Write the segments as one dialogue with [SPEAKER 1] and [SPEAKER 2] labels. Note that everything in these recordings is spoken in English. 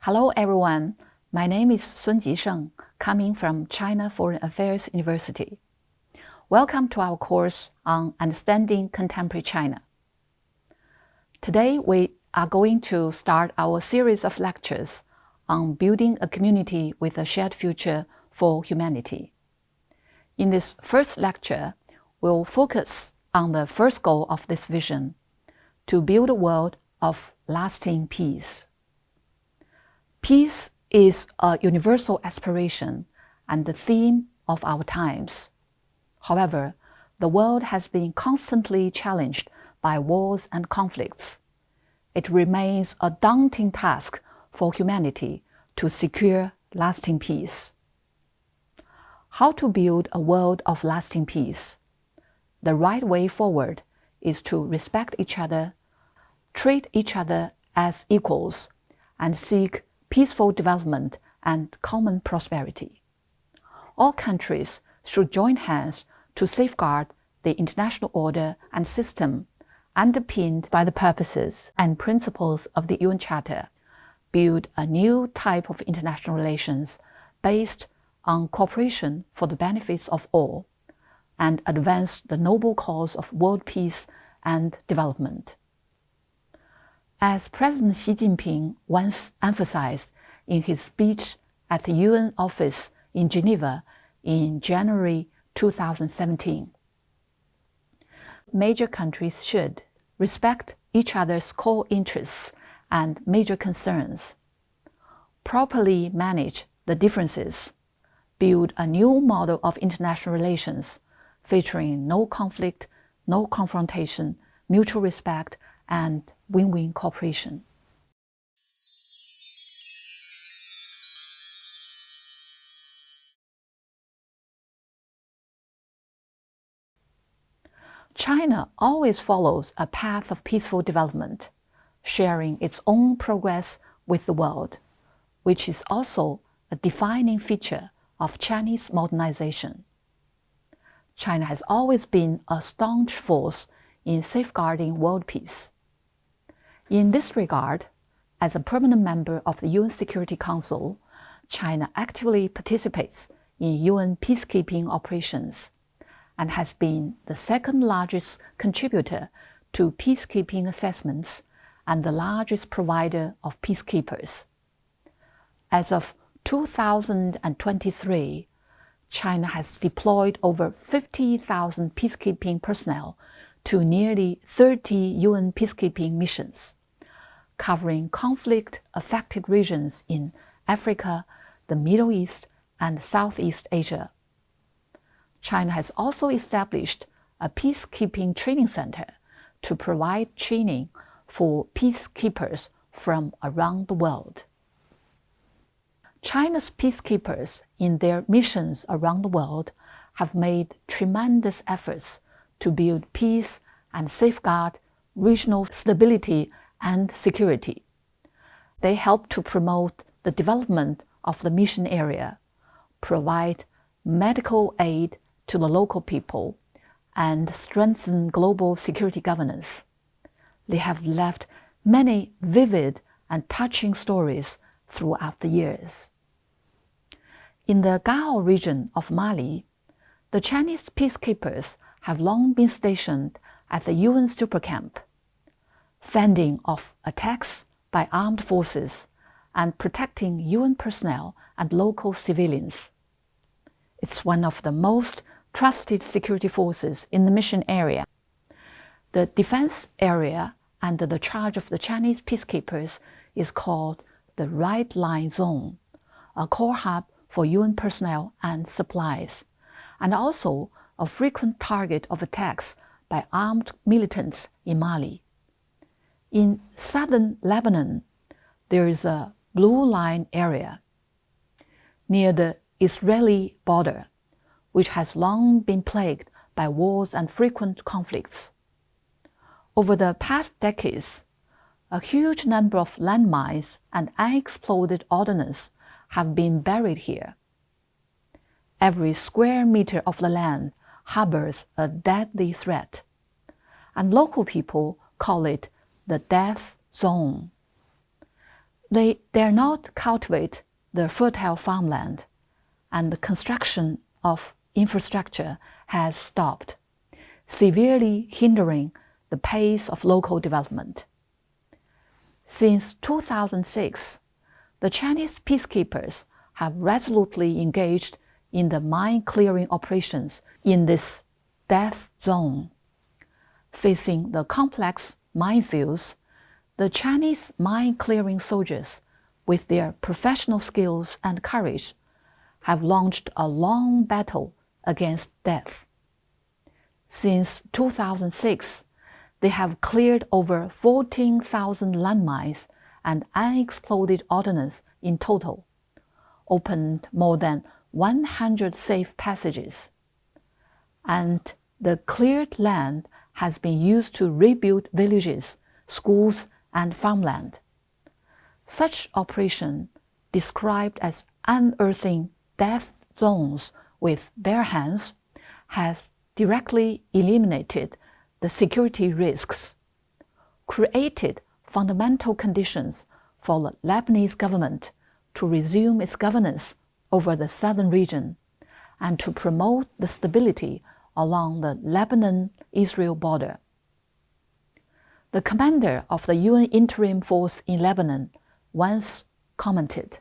[SPEAKER 1] Hello everyone, my name is Sun Jisheng, coming from China Foreign Affairs University. Welcome to our course on Understanding Contemporary China. Today we are going to start our series of lectures on building a community with a shared future for humanity. In this first lecture, we'll focus on the first goal of this vision, to build a world of lasting peace. Peace is a universal aspiration and the theme of our times. However, the world has been constantly challenged by wars and conflicts. It remains a daunting task for humanity to secure lasting peace. How to build a world of lasting peace? The right way forward is to respect each other, treat each other as equals, and seek peaceful development and common prosperity. All countries should join hands to safeguard the international order and system underpinned by the purposes and principles of the UN Charter, build a new type of international relations based on cooperation for the benefits of all, and advance the noble cause of world peace and development. As President Xi Jinping once emphasized in his speech at the UN office in Geneva in January 2017, major countries should respect each other's core interests and major concerns, properly manage the differences, build a new model of international relations featuring no conflict, no confrontation, mutual respect, and win-win cooperation. China always follows a path of peaceful development, sharing its own progress with the world, which is also a defining feature of Chinese modernization. China has always been a staunch force in safeguarding world peace. In this regard, as a permanent member of the UN Security Council, China actively participates in UN peacekeeping operations and has been the second largest contributor to peacekeeping assessments and the largest provider of peacekeepers. As of 2023, China has deployed over 50,000 peacekeeping personnel to nearly 30 UN peacekeeping missions, covering conflict-affected regions in Africa, the Middle East, and Southeast Asia. China has also established a peacekeeping training center to provide training for peacekeepers from around the world. China's peacekeepers in their missions around the world have made tremendous efforts to build peace and safeguard regional stability and security. They help to promote the development of the mission area, provide medical aid to the local people, and strengthen global security governance. They have left many vivid and touching stories throughout the years. In the Gao region of Mali, the Chinese peacekeepers have long been stationed at the UN supercamp, fending off attacks by armed forces and protecting UN personnel and local civilians. It's one of the most trusted security forces in the mission area. The defense area under the charge of the Chinese peacekeepers is called the Red Line Zone, a core hub for UN personnel and supplies, and also a frequent target of attacks by armed militants in Mali. In southern Lebanon, there is a Blue Line area near the Israeli border, which has long been plagued by wars and frequent conflicts. Over the past decades, a huge number of landmines and unexploded ordnance have been buried here. Every square meter of the land harbors a deadly threat, and local people call it the death zone. They dare not cultivate the fertile farmland, and the construction of infrastructure has stopped, severely hindering the pace of local development. Since 2006, the Chinese peacekeepers have resolutely engaged in the mine-clearing operations in this death zone. Facing the complex minefields, the Chinese mine-clearing soldiers, with their professional skills and courage, have launched a long battle against death. Since 2006, they have cleared over 14,000 landmines and unexploded ordnance in total, opened more than 100 safe passages, and the cleared land has been used to rebuild villages, schools, and farmland. Such operation, described as unearthing death zones with bare hands, has directly eliminated the security risks, created fundamental conditions for the Lebanese government to resume its governance over the southern region and to promote the stability along the Lebanon-Israel border. The commander of the UN Interim Force in Lebanon once commented,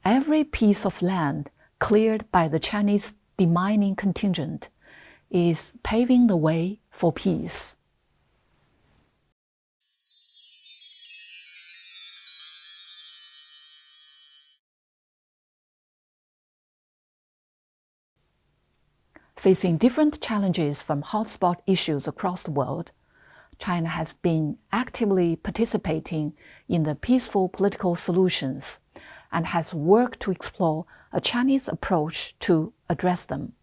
[SPEAKER 1] "Every piece of land cleared by the Chinese demining contingent is paving the way for peace." Facing different challenges from hotspot issues across the world, China has been actively participating in the peaceful political solutions and has worked to explore a Chinese approach to address them,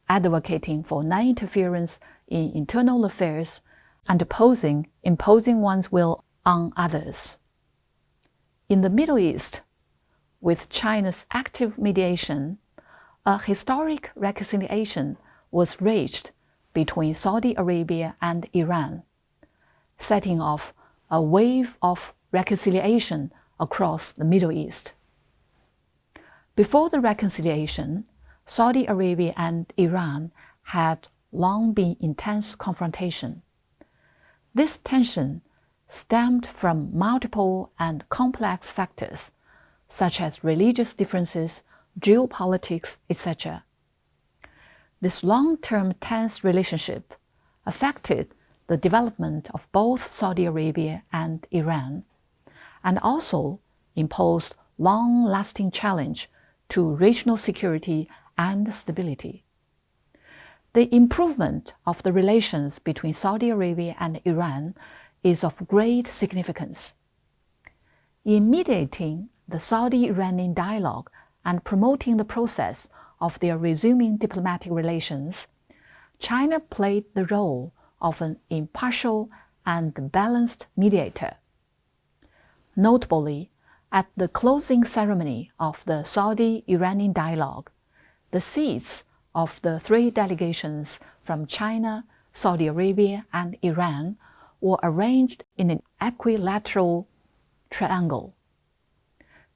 [SPEAKER 1] advocating for non-interference in internal affairs and opposing imposing one's will on others. In the Middle East, with China's active mediation, a historic reconciliation was reached between Saudi Arabia and Iran, setting off a wave of reconciliation across the Middle East. Before the reconciliation, Saudi Arabia and Iran had long been in intense confrontation. This tension stemmed from multiple and complex factors, such as religious differences, geopolitics, etc. This long-term tense relationship affected the development of both Saudi Arabia and Iran, and also imposed long-lasting challenge to regional security and stability. The improvement of the relations between Saudi Arabia and Iran is of great significance. In mediating the Saudi-Iranian dialogue and promoting the process of their resuming diplomatic relations, China played the role of an impartial and balanced mediator. Notably, at the closing ceremony of the Saudi-Iranian dialogue, the seats of the three delegations from China, Saudi Arabia, and Iran were arranged in an equilateral triangle.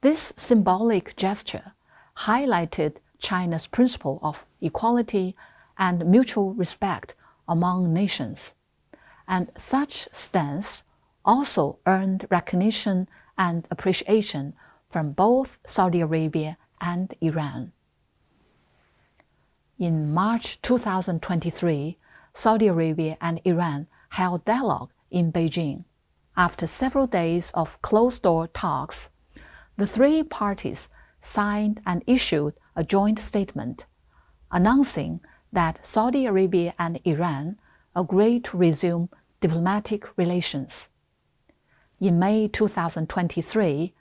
[SPEAKER 1] This symbolic gesture highlighted China's principle of equality and mutual respect among nations, and such stance also earned recognition and appreciation from both Saudi Arabia and Iran. In March 2023, Saudi Arabia and Iran held dialogue in Beijing. After several days of closed-door talks, the three parties signed and issued a joint statement announcing that Saudi Arabia and Iran agreed to resume diplomatic relations. In May 2023,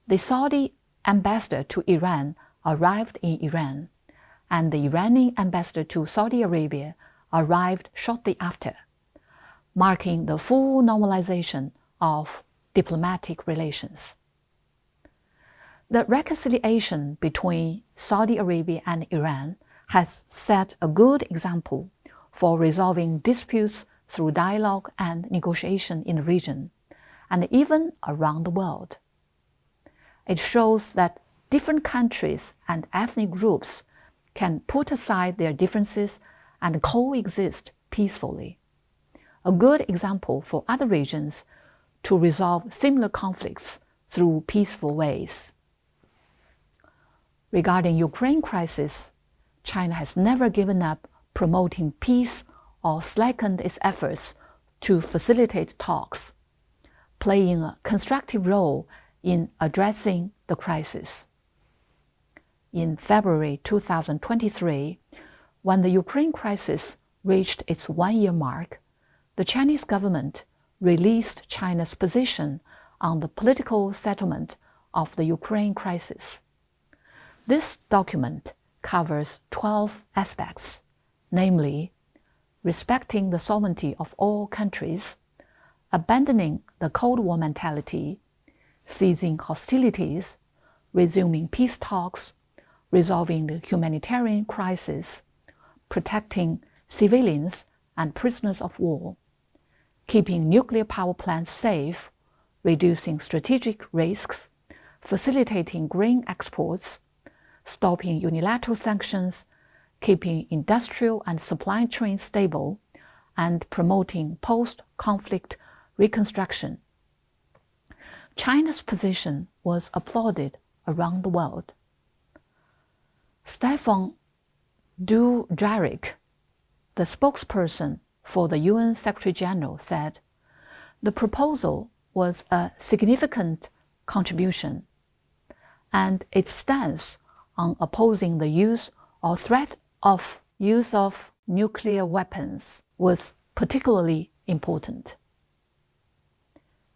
[SPEAKER 1] the Saudi ambassador to Iran arrived in Iran, and the Iranian ambassador to Saudi Arabia arrived shortly after, marking the full normalization of diplomatic relations. The reconciliation between Saudi Arabia and Iran has set a good example for resolving disputes through dialogue and negotiation in the region, and even around the world. It shows that different countries and ethnic groups can put aside their differences and coexist peacefully. A good example for other regions to resolve similar conflicts through peaceful ways. Regarding Ukraine crisis, China has never given up promoting peace or slackened its efforts to facilitate talks, playing a constructive role in addressing the crisis. In February 2023, when the Ukraine crisis reached its one-year mark, the Chinese government released China's position on the political settlement of the Ukraine crisis. This document covers 12 aspects, namely, respecting the sovereignty of all countries, abandoning the Cold War mentality, ceasing hostilities, resuming peace talks, resolving the humanitarian crisis, protecting civilians and prisoners of war, keeping nuclear power plants safe, reducing strategic risks, facilitating grain exports, stopping unilateral sanctions, keeping industrial and supply chains stable, and promoting post-conflict reconstruction. China's position was applauded around the world. Stefan Dujarric, the spokesperson for the UN Secretary-General, said, "The proposal was a significant contribution, and its stance on opposing the use or threat of use of nuclear weapons was particularly important."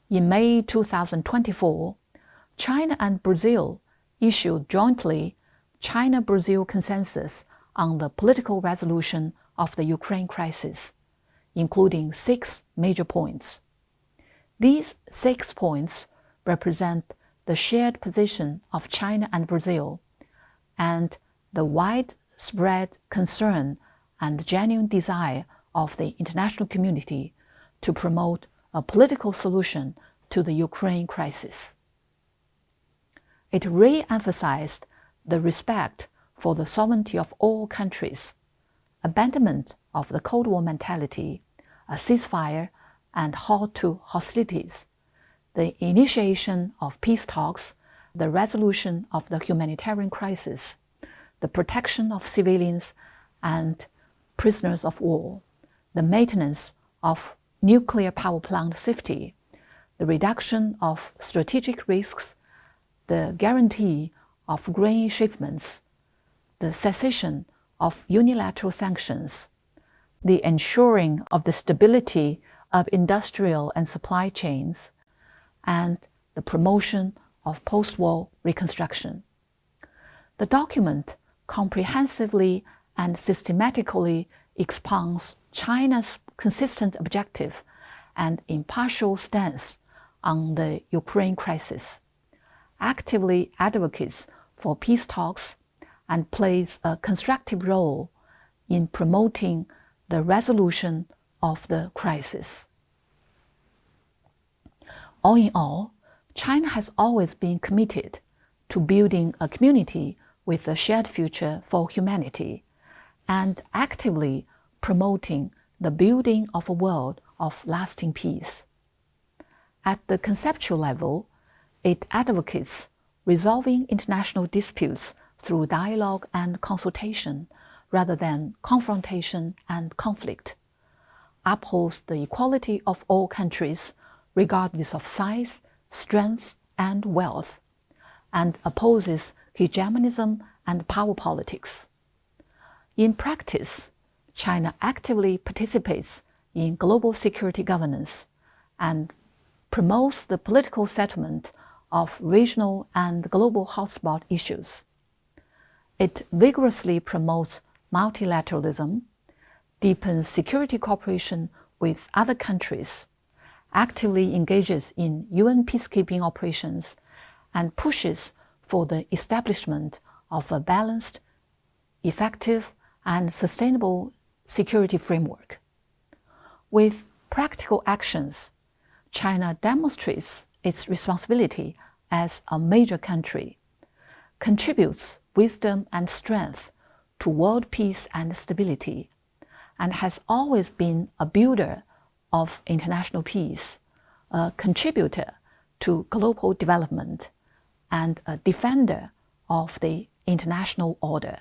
[SPEAKER 1] In May 2024, China and Brazil issued jointly China-Brazil Consensus on the political resolution of the Ukraine crisis, including 6 major points. These 6 points represent the shared position of China and Brazil, and the widespread concern and genuine desire of the international community to promote a political solution to the Ukraine crisis. It re-emphasized the respect for the sovereignty of all countries, abandonment of the Cold War mentality, a ceasefire and halt to hostilities, the initiation of peace talks, the resolution of the humanitarian crisis, the protection of civilians and prisoners of war, the maintenance of nuclear power plant safety, the reduction of strategic risks, the guarantee of grain shipments, the cessation of unilateral sanctions, the ensuring of the stability of industrial and supply chains, and the promotion of post-war reconstruction. The document comprehensively and systematically expounds China's consistent objective and impartial stance on the Ukraine crisis, actively advocates for peace talks, and plays a constructive role in promoting the resolution of the crisis. All in all, China has always been committed to building a community with a shared future for humanity and actively promoting the building of a world of lasting peace. At the conceptual level, it advocates resolving international disputes through dialogue and consultation rather than confrontation and conflict, upholds the equality of all countries regardless of size, strength, and wealth, and opposes hegemonism and power politics. In practice, China actively participates in global security governance and promotes the political settlement of regional and global hotspot issues. It vigorously promotes multilateralism, deepens security cooperation with other countries, actively engages in UN peacekeeping operations, and pushes for the establishment of a balanced, effective, and sustainable security framework. With practical actions, China demonstrates its responsibility as a major country, contributes wisdom and strength to world peace and stability, and has always been a builder of international peace, a contributor to global development, and a defender of the international order.